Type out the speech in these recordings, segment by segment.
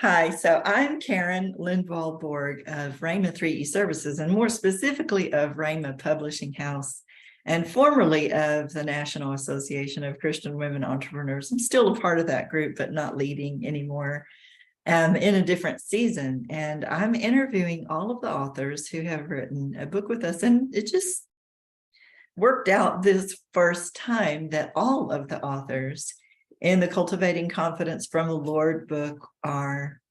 Hi, so I'm Karen Lindwall-Bourg of Rhema 3E Services, and more specifically of Rhema Publishing House, and formerly of the National Association of Christian Women Entrepreneurs. I'm still a part of that group, but not leading anymore, in a different season. And I'm interviewing all of the authors who have written a book with us, and it just worked out this first time that all of the authors in the Cultivating Confidence from the Lord book are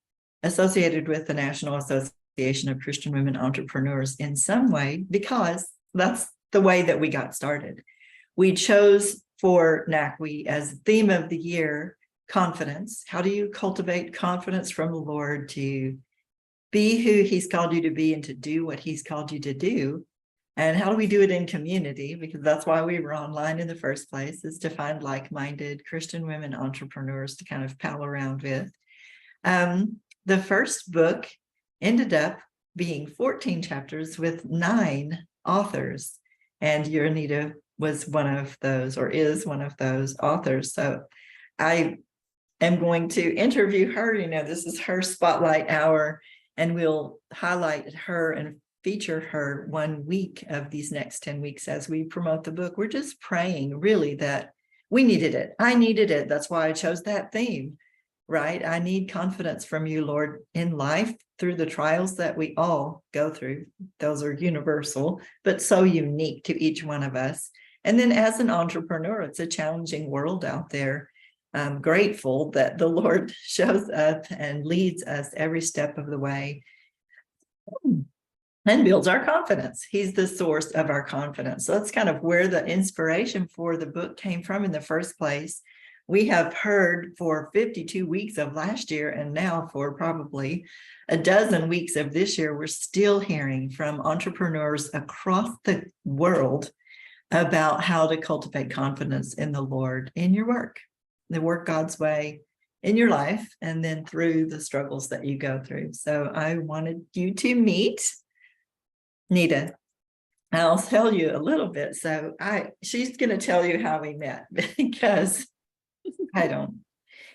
associated with the National Association of Christian Women Entrepreneurs in some way, because that's the way that we got started. We chose for NACWE as theme of the year, confidence. How do you cultivate confidence from the Lord to be who he's called you to be and to do what he's called you to do? And how do we do it in community? Because that's why we were online in the first place, is to find like-minded Christian women entrepreneurs to kind of pal around with. The first book ended up being 14 chapters with 9 authors. And Yerinita was one of those, or is one of those authors. So I am going to interview her. This is her spotlight hour, and we'll highlight her and feature her 1 week of these next 10 weeks as we promote the book. We're just praying really that we needed it. I needed it. That's why I chose that theme, right? I need confidence from you, Lord, in life through the trials that we all go through. Those are universal, but so unique to each one of us. And then as an entrepreneur, it's a challenging world out there. I'm grateful that the Lord shows up and leads us every step of the way and builds our confidence. He's the source of our confidence. So that's kind of where the inspiration for the book came from in the first place. We have heard for 52 weeks of last year, and now for probably a dozen weeks of this year, we're still hearing from entrepreneurs across the world about how to cultivate confidence in the Lord in your work, the work God's way in your life, and then through the struggles that you go through. So I wanted you to meet Nita. I'll tell you a little bit. So she's going to tell you how we met, because I don't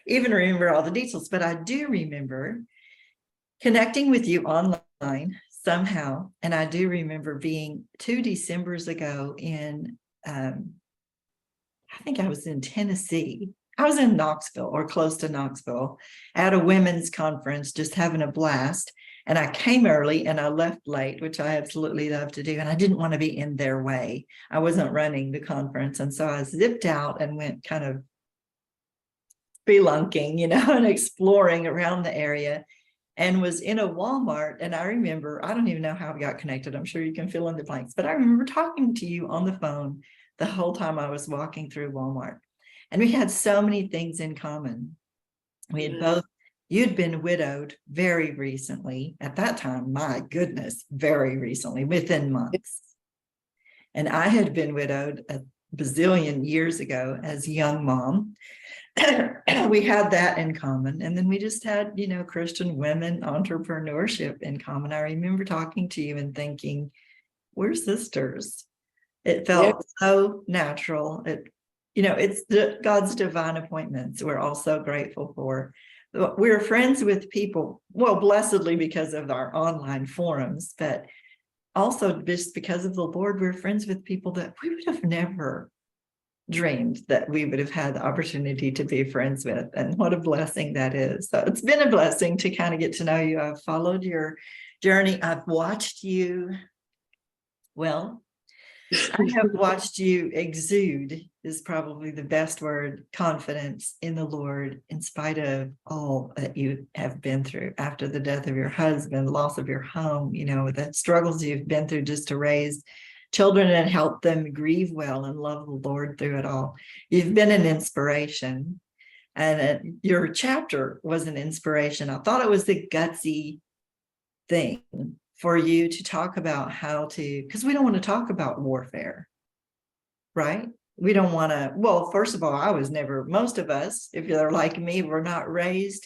even remember all the details, but I do remember connecting with you online somehow. And I do remember being 2 Decembers ago in, I think I was in Tennessee. I was in Knoxville or close to Knoxville at a women's conference, just having a blast. And I came early and I left late, which I absolutely love to do. And I didn't want to be in their way. I wasn't running the conference. And so I zipped out and went kind of spelunking, and exploring around the area, and was in a Walmart. And I remember, I don't even know how we got connected. I'm sure you can fill in the blanks, but I remember talking to you on the phone the whole time I was walking through Walmart. And we had so many things in common. We had both, you'd been widowed very recently. At that time, my goodness, very recently, within months. And I had been widowed a bazillion years ago as a young mom. We had that in common. And then we just had, Christian women entrepreneurship in common. I remember talking to you and thinking, we're sisters. It felt so natural. It's God's divine appointments we're all so grateful for. We're friends with people, well, blessedly because of our online forums, but also just because of the Lord, we're friends with people that we would have never dreamed that we would have had the opportunity to be friends with. And what a blessing that is. So it's been a blessing to kind of get to know you. I've followed your journey. I've watched you. Well, I have watched you exude, is probably the best word, confidence in the Lord, in spite of all that you have been through after the death of your husband, loss of your home, the struggles you've been through just to raise children and help them grieve well and love the Lord through it all. You've been an inspiration, and your chapter was an inspiration. I thought it was the gutsy thing for you to talk about how to, because we don't want to talk about warfare, right? We don't want to, well, first of all, most of us, if you're like me, were not raised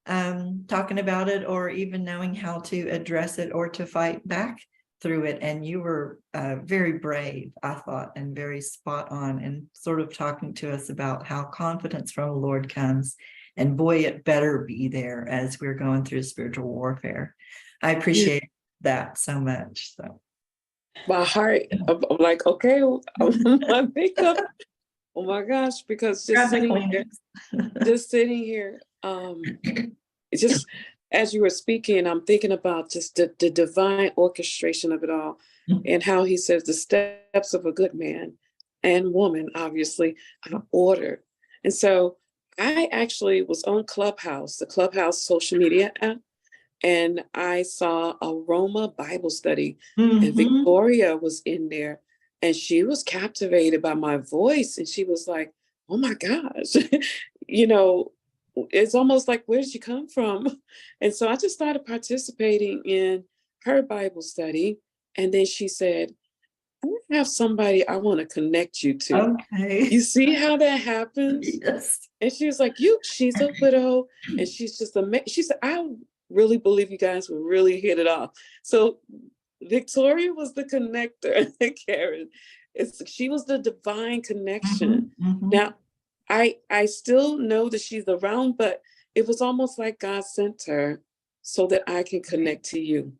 talking about it or even knowing how to address it or to fight back through it. And you were very brave, I thought, and very spot on, and sort of talking to us about how confidence from the Lord comes And boy, it better be there as we're going through spiritual warfare. I Yeah. appreciate that so much. So My heart, I'm like, okay, my makeup. Oh my gosh, because grab the Kleenex. just sitting here, it's just as you were speaking, I'm thinking about just the divine orchestration of it all, and how he says the steps of a good man and woman, obviously, are ordered. And so I actually was on Clubhouse, the Clubhouse social media app, and I saw a Roma Bible study, and Mhm. Victoria was in there, and she was captivated by my voice, and she was like, "Oh my gosh," you know, it's almost like, "Where did you come from?" And so I just started participating in her Bible study, and then she said, "I have somebody I want to connect you to." Okay. You see how that happens? Yes. And she was like, she's a widow, and she's just amazing. She said, I really believe you guys will really hit it off. So Victoria was the connector, Karen. She was the divine connection. Mhm, mhm. Now, I still know that she's around, but it was almost like God sent her so that I can connect to you.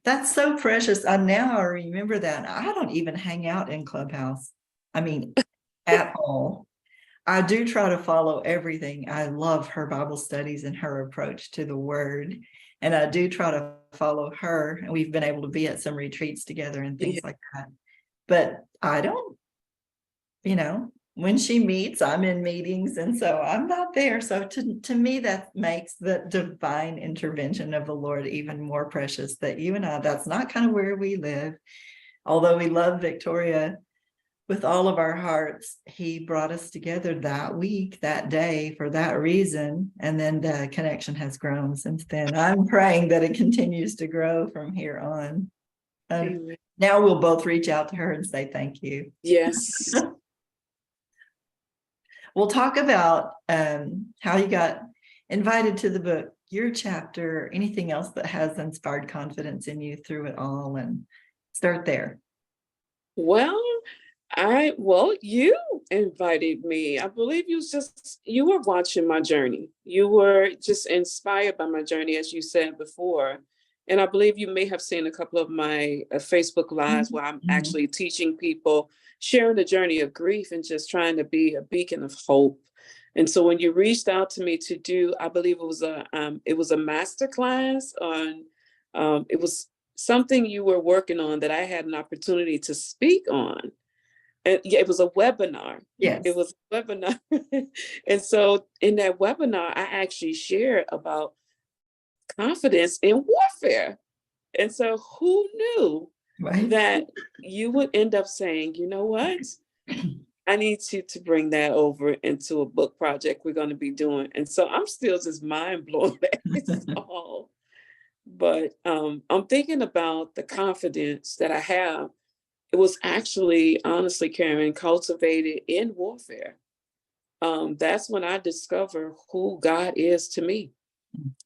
That's so precious. Now I remember that. I don't even hang out in Clubhouse. I mean, at all. I do try to follow everything. I love her Bible studies and her approach to the word. And I do try to follow her. And we've been able to be at some retreats together and Yeah. things like that. But I don't, when she meets, I'm in meetings. And so I'm not there. So to me, that makes the divine intervention of the Lord even more precious, that you and I, that's not kind of where we live. Although we love Victoria with all of our hearts, he brought us together that week, that day, for that reason. And then the connection has grown since then. I'm praying that it continues to grow from here on. Amen. Now we'll both reach out to her and say thank you. Yes. We'll talk about how you got invited to the book, your chapter, anything else that has inspired confidence in you through it all, and start there. Well, you invited me. I believe you were watching my journey. You were just inspired by my journey, as you said before. And I believe you may have seen a couple of my Facebook lives where I'm Mhm. actually teaching people, sharing the journey of grief and just trying to be a beacon of hope. And so when you reached out to me to do, I believe it was a master class on, it was something you were working on that I had an opportunity to speak on. And yeah, it was a webinar. It Yes. was a webinar. And so in that webinar, I actually shared about confidence in warfare. And so who knew Right. that you would end up saying, you know what? I need you to bring that over into a book project we're going to be doing. And so I'm still just mind blown at it's all. But I'm thinking about the confidence that I have. It was actually, honestly, Karen, cultivated in warfare. That's when I discover who God is to me.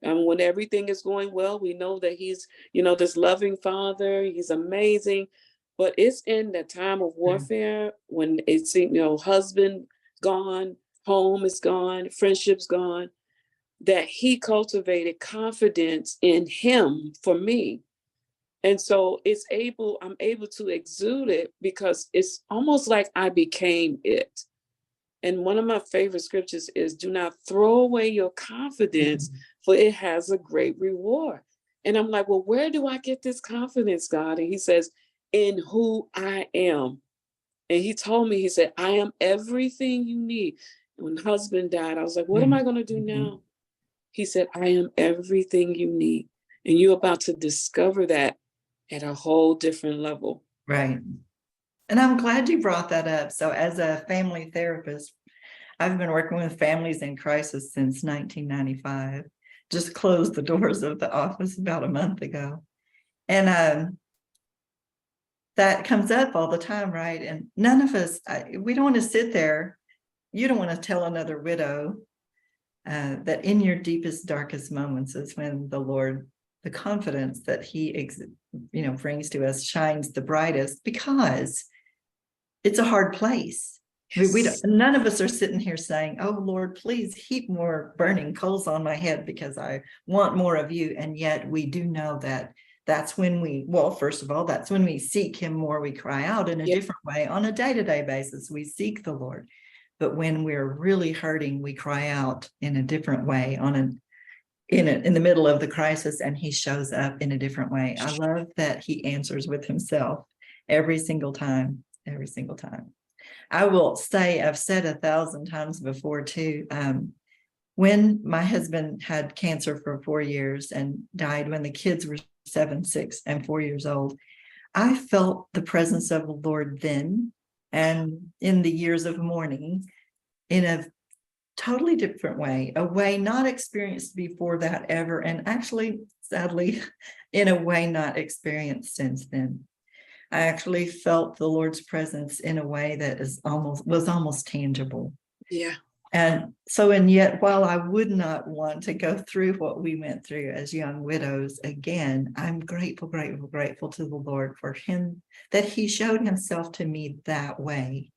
And when everything is going well, we know that He's, this loving Father. He's amazing. But it's in the time of warfare when it's, husband gone, home is gone, friendship's gone, that He cultivated confidence in Him for me. And so I'm able to exude it because it's almost like I became it. And one of my favorite scriptures is, do not throw away your confidence, for it has a great reward. And I'm like, well, where do I get this confidence, God? And He says, in who I am. And He told me, He said, I am everything you need. When husband died, I was like, what am I going to do now? He said, I am everything you need. And you're about to discover that at a whole different level. Right. And I'm glad you brought that up. So, as a family therapist, I've been working with families in crisis since 1995. Just closed the doors of the office about a month ago. And that comes up all the time, right? And none of us, we don't want to sit there. You don't want to tell another widow that in your deepest, darkest moments is when the Lord, the confidence that He, brings to us shines the brightest, because it's a hard place. None of us are sitting here saying, oh Lord, please heap more burning coals on my head because I want more of you. And yet we do know that that's when first of all, that's when we seek him more. We cry out in a different way on a day-to-day basis. We seek the Lord. But when we're really hurting, we cry out in a different way in the middle of the crisis, and he shows up in a different way. I love that he answers with himself every single time. I will say, I've said 1,000 times before too, when my husband had cancer for 4 years and died when the kids were 7, 6, and 4 years old, I felt the presence of the Lord then and in the years of mourning in a totally different way, a way not experienced before that ever, and actually, sadly, in a way not experienced since then. I actually felt the Lord's presence in a way that was almost tangible. Yeah. And so, and yet, while I would not want to go through what we went through as young widows again, I'm grateful to the Lord for him, that he showed himself to me that way,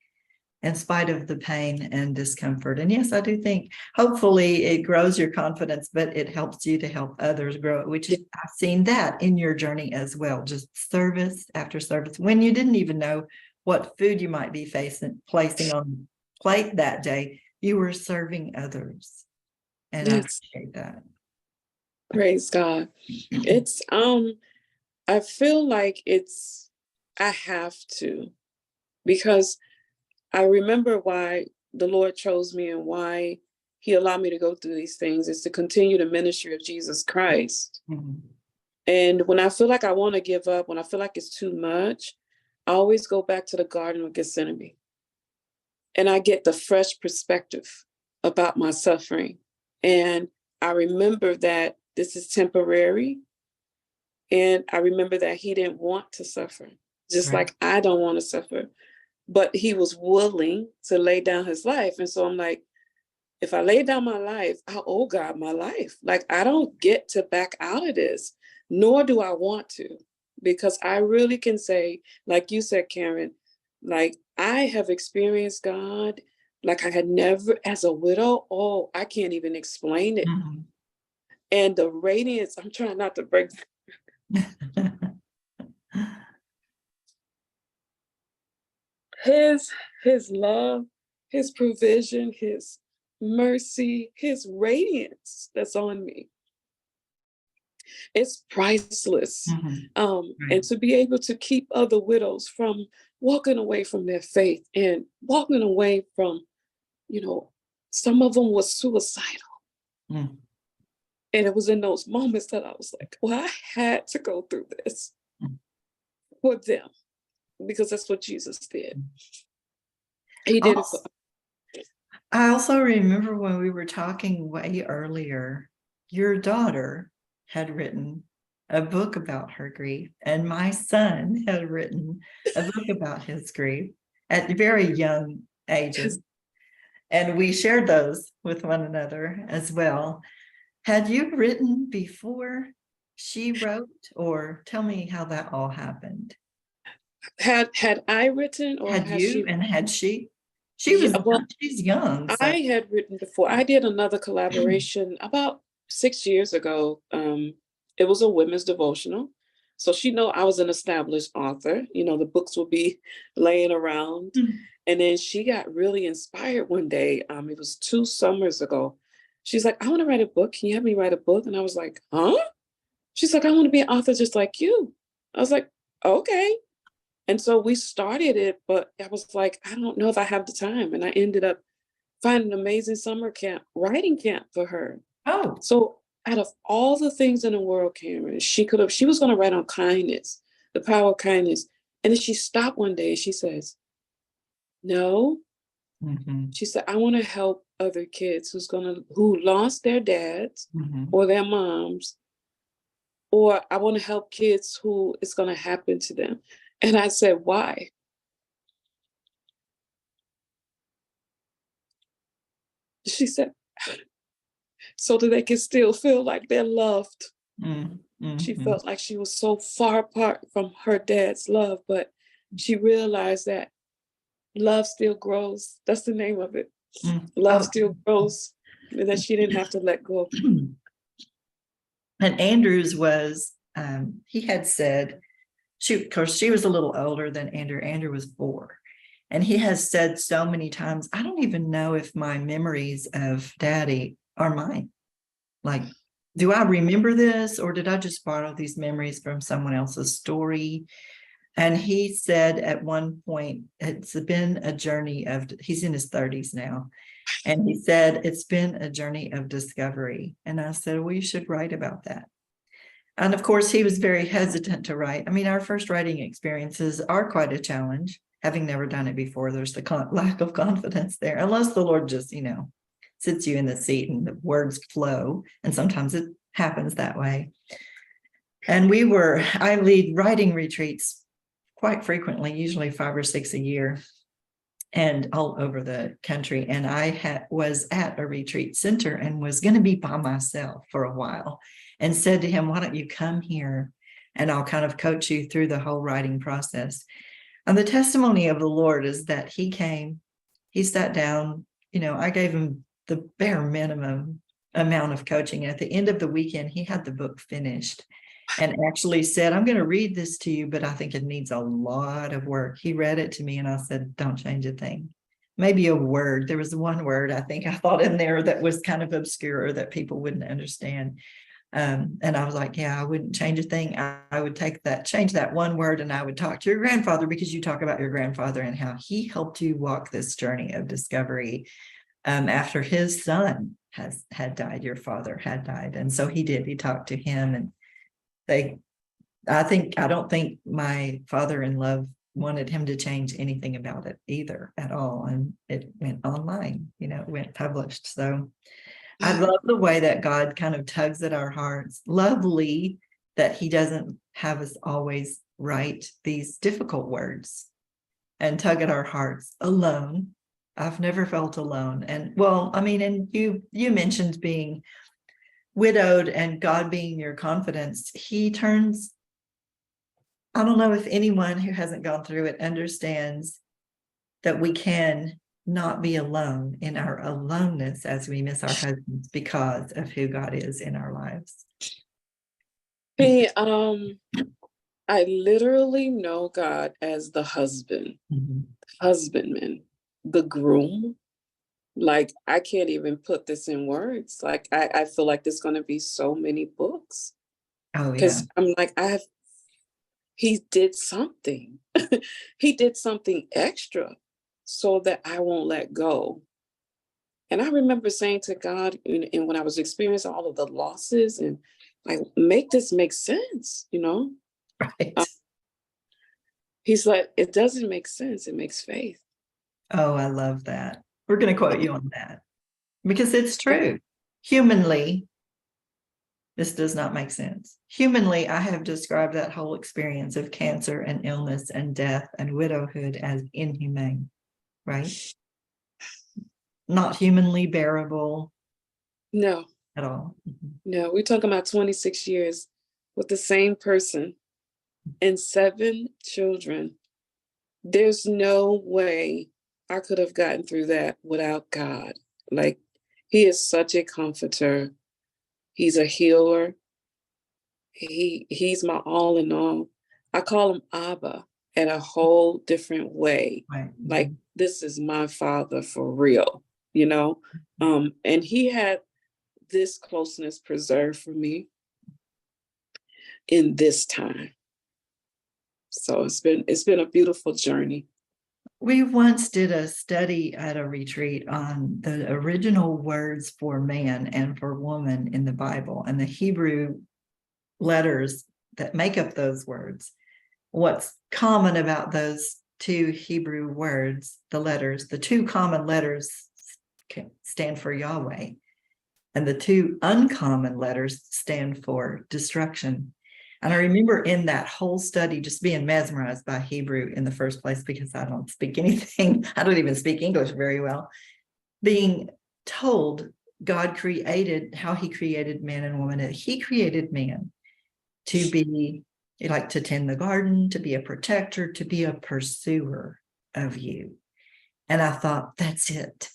in spite of the pain and discomfort. And yes, I do think hopefully it grows your confidence, but it helps you to help others grow, which I've seen that in your journey as well. Just service after service, when you didn't even know what food you might be placing on plate that day, you were serving others. And I appreciate that. Praise God. It's I feel like I have to, because I remember why the Lord chose me and why he allowed me to go through these things is to continue the ministry of Jesus Christ. Mm-hmm. And when I feel like I want to give up, when I feel like it's too much, I always go back to the Garden of Gethsemane. And I get the fresh perspective about my suffering. And I remember that this is temporary. And I remember that he didn't want to suffer, just like I don't want to suffer. But he was willing to lay down his life. And so I'm like, if I lay down my life, I owe God my life. Like, I don't get to back out of this, nor do I want to, because I really can say, like you said, Karen, like, I have experienced God like I had never, as a widow. Oh, I can't even explain it. Mm-hmm. And the radiance, I'm trying not to break. His love, his provision, his mercy, his radiance that's on me, it's priceless. Mm-hmm. And to be able to keep other widows from walking away from their faith and walking away from, some of them was suicidal. And it was in those moments that I was like, well, I had to go through this for them, because that's what Jesus did. He did it for. I also remember when we were talking way earlier, your daughter had written a book about her grief, and my son had written a book about his grief at very young ages. And we shared those with one another as well. Had you written before she wrote, or tell me how that all happened? Had I written, or had you she? And had she? She's young. So. I had written before. I did another collaboration about 6 years ago. It was a women's devotional. So she know I was an established author. The books would be laying around. And then she got really inspired one day. It was 2 summers ago. She's like, I want to write a book. Can you have me write a book? And I was like, huh? She's like, I want to be an author just like you. I was like, okay. And so we started it, but I was like, I don't know if I have the time. And I ended up finding an amazing summer writing camp for her. Oh. So out of all the things in the world, Cameron, she was going to write on kindness, the power of kindness. And then she stopped one day and she says, no. She said, I want to help other kids who lost their dads or their moms, or I want to help kids who it's going to happen to them. And I said, why? She said, so that they can still feel like they're loved. She felt like she was so far apart from her dad's love, but she realized that Love Still Grows. That's the name of it. Mm. Love Oh. Still Grows. And that she didn't have to let go. And Andrew's was, he had said, of course, she was a little older than Andrew. Andrew was 4. And he has said so many times, I don't even know if my memories of Daddy are mine. Like, do I remember this, or did I just borrow these memories from someone else's story? And he said at one point, it's been a journey of, he's in his 30s now. And he said, it's been a journey of discovery. And I said, well, you should write about that. And of course, he was very hesitant to write. I mean, our first writing experiences are quite a challenge. Having never done it before, there's the lack of confidence there, unless the Lord just, sits you in the seat and the words flow. And sometimes it happens that way. And I lead writing retreats quite frequently, usually 5 or 6 a year, and all over the country. And I was at a retreat center and was going to be by myself for a while, and said to him, why don't you come here and I'll kind of coach you through the whole writing process. And the testimony of the Lord is that he came, he sat down, I gave him the bare minimum amount of coaching. At the end of the weekend, he had the book finished and actually said, I'm going to read this to you, but I think it needs a lot of work. He read it to me and I said, don't change a thing. Maybe a word. There was one word I think I thought in there that was kind of obscure that people wouldn't understand. And I was like, yeah, I wouldn't change a thing. I would change that one word, and I would talk to your grandfather, because you talk about your grandfather and how he helped you walk this journey of discovery after his son had died. Your father had died. And so he talked to him, and I don't think my father-in-law wanted him to change anything about it either at all. And it went online, it went published. So I love the way that God kind of tugs at our hearts. Lovely that he doesn't have us always write these difficult words and tug at our hearts alone. I've never felt alone. And and you mentioned being widowed and God being your confidence. I don't know if anyone who hasn't gone through it understands that we can not be alone in our aloneness as we miss our husbands because of who God is in our lives. Hey, I literally know God as the husbandman, the groom. Like, I can't even put this in words. Like, I feel like there's going to be so many books. Oh, yeah. Because I'm like, he did something. He did something extra so that I won't let go. And I remember saying to God, and when I was experiencing all of the losses, and like, make this make sense, Right. He's like, it doesn't make sense. It makes faith. Oh, I love that. We're going to quote you on that because it's true. Humanly, this does not make sense. Humanly, I have described that whole experience of cancer and illness and death and widowhood as inhumane, right? Not humanly bearable. No. At all. No, we're talking about 26 years with the same person and 7 children. There's no way I could have gotten through that without God. Like, he is such a comforter. He's a healer. He's my all in all. I call him Abba in a whole different way. Right. Like, this is my father for real, and he had this closeness preserved for me in this time. So it's been a beautiful journey. We once did a study at a retreat on the original words for man and for woman in the Bible and the Hebrew letters that make up those words. What's common about those 2 Hebrew words, the 2 common letters stand for Yahweh, and the 2 uncommon letters stand for destruction. And I remember in that whole study just being mesmerized by Hebrew in the first place, because I don't speak anything. I don't even speak English very well. Being told God created, how he created man and woman. He created man to be like to tend the garden, to be a protector, to be a pursuer of you. And I thought, that's it.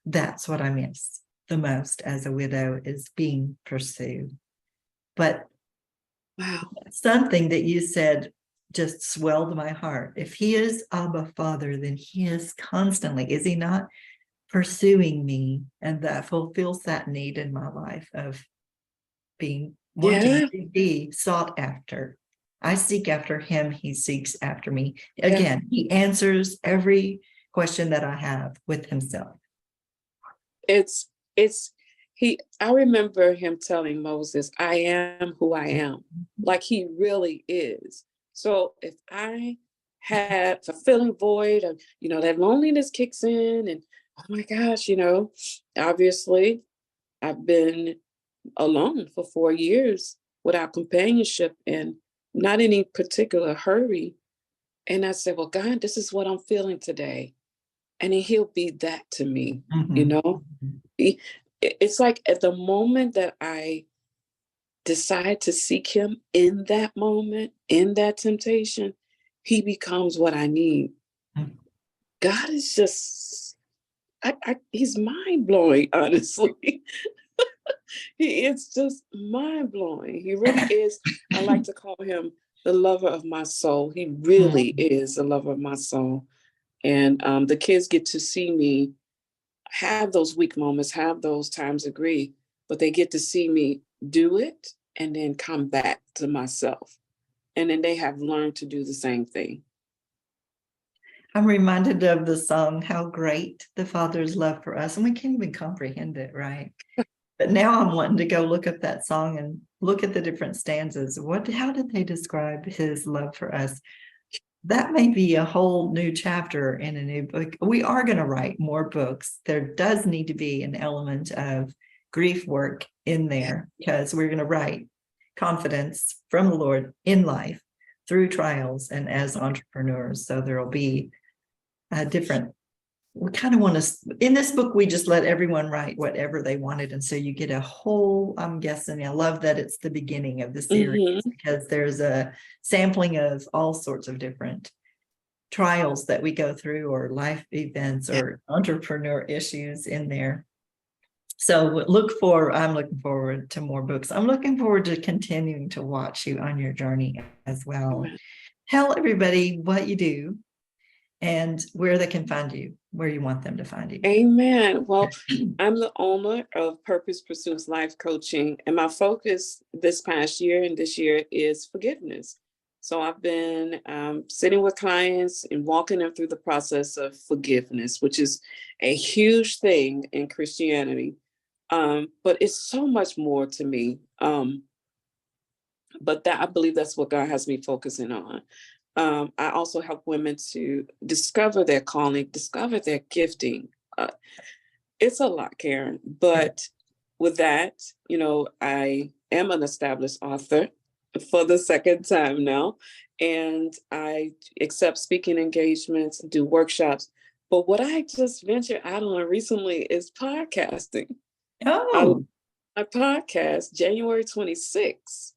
That's what I miss the most as a widow, is being pursued. But Wow. something that you said just swelled my heart. If he is Abba Father, then he is constantly, is he not, pursuing me? And that fulfills that need in my life of being, wanting Yeah. to be sought after. I seek after him, he seeks after me. Yeah. Again, he answers every question that I have with himself. It's I remember him telling Moses, I am who I am. Like he really is. So if I had a feeling void of, that loneliness kicks in and oh my gosh, obviously I've been alone for 4 years without companionship and not any particular hurry. And I said, well, God, this is what I'm feeling today. And then he'll be that to me, you Mhm. know? It's like at the moment that I decide to seek him in that moment, in that temptation, he becomes what I need. Mhm. God is just, he's mind blowing, honestly. He is just mind blowing. He really is. I like to call him the lover of my soul. He really is the lover of my soul. And the kids get to see me have those weak moments, have those times of grief, but they get to see me do it and then come back to myself. And then they have learned to do the same thing. I'm reminded of the song, How Great the Father's Love for Us. And we can't even comprehend it, right? But now I'm wanting to go look up that song and look at the different stanzas. How did they describe his love for us? That may be a whole new chapter in a new book. We are going to write more books. There does need to be an element of grief work in there, because we're going to write confidence from the Lord in life through trials and as entrepreneurs. So there will be a different, we kind of want to, in this book, we just let everyone write whatever they wanted. And so you get a whole, I'm guessing, I love that it's the beginning of the series, because there's a sampling of all sorts of different trials that we go through, or life events, or entrepreneur issues in there. So I'm looking forward to more books. I'm looking forward to continuing to watch you on your journey as well. Tell everybody what you do and where they can find you, where you want them to find you. Amen. Well, I'm the owner of Purpose Pursues Life Coaching, and my focus this past year and this year is forgiveness. So I've been sitting with clients and walking them through the process of forgiveness, which is a huge thing in Christianity. But it's so much more to me. But I believe that's what God has me focusing on. I also help women to discover their calling, discover their gifting. It's a lot, Karen. But with that, I am an established author for the second time now, and I accept speaking engagements, do workshops. But what I just ventured out on recently is podcasting. Oh, I podcast January 26th,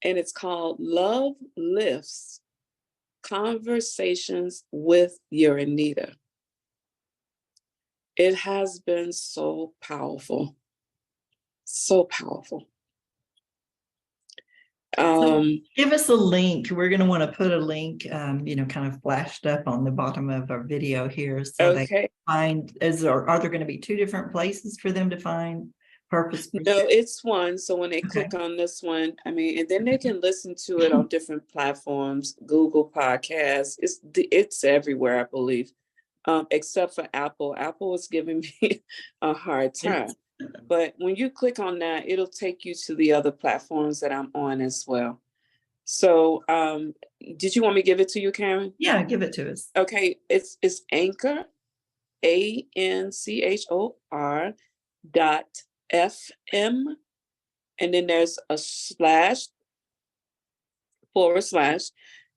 and it's called Love Lifts Conversations with Yerinita. It has been so powerful. So powerful. give us a link. We're going to want to put a link, kind of flashed up on the bottom of our video here, so they Okay. find. Are there going to be two different places for them to find Purpose? No, it's one. So when they click on this one, and then they can listen to it on different platforms, Google Podcasts. It's everywhere, I believe, except for Apple. Apple is giving me a hard time. But when you click on that, it'll take you to the other platforms that I'm on as well. So did you want me to give it to you, Karen? Yeah, give it to us. Okay, it's Anchor, ANCHOR.FM, and then there's a //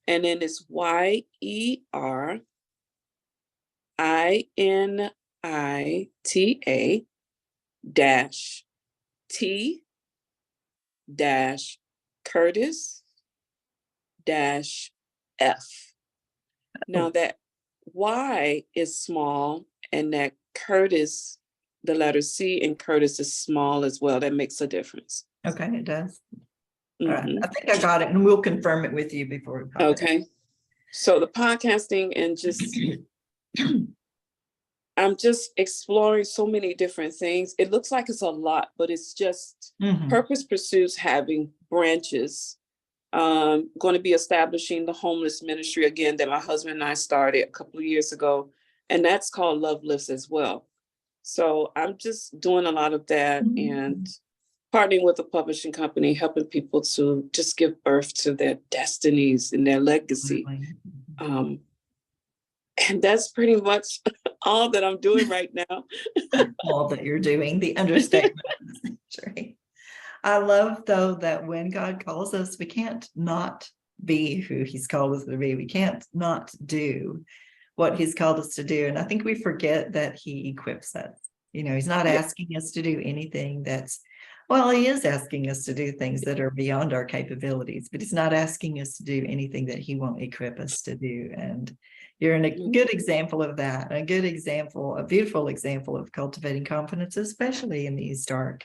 and then it's YERINITA -T -Curtis -F. Now that Y is small, and that Curtis, the letter C in Curtis is small as well. That makes a difference. Okay, it does. All right, Mhm. I think I got it, and we'll confirm it with you before we pop Okay. So the podcasting and just, it. I'm just exploring so many different things. It looks like it's a lot, but it's just Mhm. Purpose Pursues having branches. Going to be establishing the homeless ministry again that my husband and I started a couple of years ago, and that's called Love Lifts as well. So I'm just doing a lot of that and partnering with a publishing company, helping people to just give birth to their destinies and their legacy. Absolutely. Um, and that's pretty much all that I'm doing right now. All that you're doing, the understatement of the century. I love, though, that when God calls us, we can't not be who he's called us to be. We can't not do what he's called us to do. And I think we forget that he equips us. He's not Yeah. asking us to do anything well, he is asking us to do things that are beyond our capabilities, but he's not asking us to do anything that he won't equip us to do. And you're a good example of that, a beautiful example of cultivating confidence, especially in these dark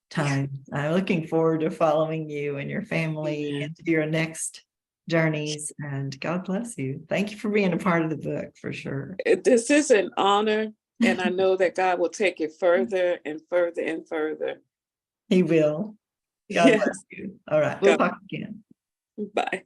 times. I'm looking forward to following you and your family into your next journeys, and God bless you. Thank you for being a part of the book, for sure. This is an honor, and I know that God will take it further and further and further. He will. God bless Yes. you. All right, we'll God, talk again. bye.